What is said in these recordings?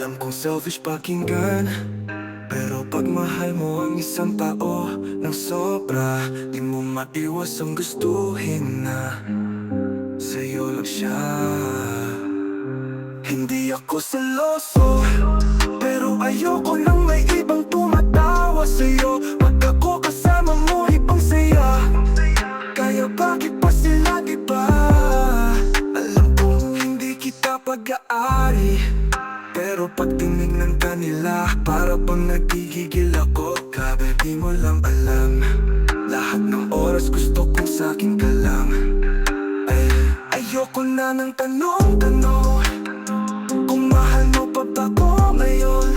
Alam kong selfish pakinggan, pero pag mahal mo ang isang tao ng sobra, di mo maiwas ang gustuhin na sa'yo lang siya. Hindi ako seloso, pero ayoko nang may ibang tumatawa sa'yo. Pag ako kasama mo, ibang saya. Kaya bakit pa sila, diba? Alam kong hindi kita pag-aari, pero pag tinignan ka nila, para bang nagigigil ako. Grabe, di mo lang alam, lahat ng oras gusto kong sa'kin ka lang. Ayoko na ng tanong-tanong kung mahal mo pa ba ko ngayon.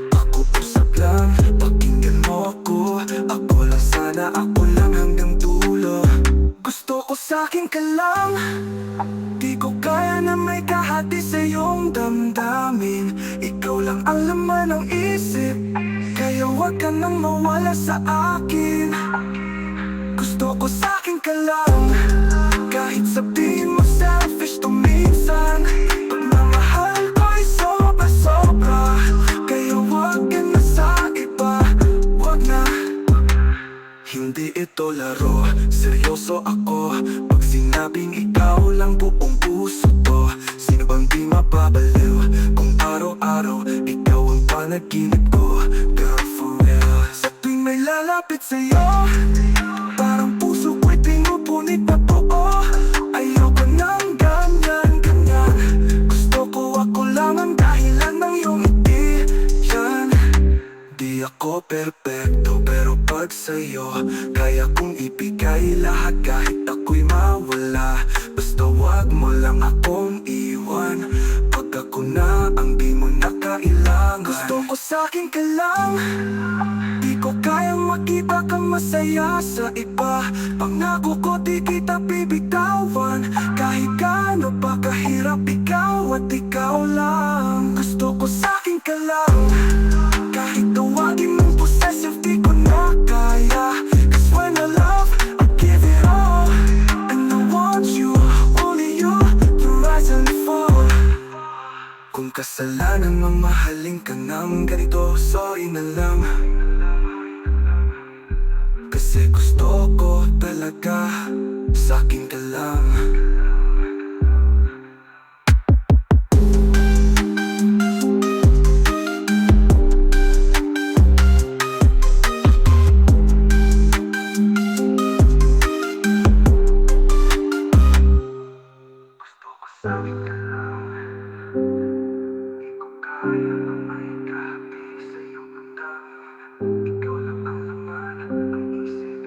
Pag-uusap lang, pakinggan mo ako. Ako lang sana, ako lang hanggang dulo. Gusto ko sa'kin ka lang, di ko kaya na may kahati sa iyong damdamin. Ikaw lang ang laman ng isip, kaya wag ka nang mawala sa akin. Gusto ko sa'kin ka lang, kahit sabihin mo selfish to minsan. Pagmamahal ko'y sobra-sobra, kaya wag ka na sa iba, wag na. Hindi ito laro, seryoso ako. Pag sinabing ikaw lang buong puso to, sino bang di mapabaliw kung araw-araw ikaw ang panaginip ko? Girl, for real. Sa tuwing may lalapit sa'yo, parang puso ko'y pinupunit na buo. Ayoko nang ganyan-ganyan, gusto ko ako lang ang dahilan ng iyong ngiti. Yan, di ako perpekto, pero pag sa'yo kaya kong ibigay lahat kahit ako'y mawala. Basta wag mo lang akong iwan pag ako na ang di mo na kailangan. Gusto ko sa'kin ka lang, di ko kayang makita kang masaya sa iba. Pangako ko di kita bibitawan, kahit gaano pa kahirap ikaw at ikaw lang. Gusto ko sa'kin ka lang, kahit tawagin mong possessive di ko na kaya. Cause when I love, I give it all, and I want you, only you, to rise and fall. Kung kasalanan mang mahalin ka ng ganito, sorry na lang. Kasi gusto ko talaga sa'kin ka lang. Gusto ko sa'kin ka lang, di ko kaya na may kahati sa iyong damdamin. Ikaw lang ang laman ng isip,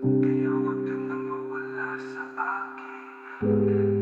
kaya wag ka nang mawala sa akin.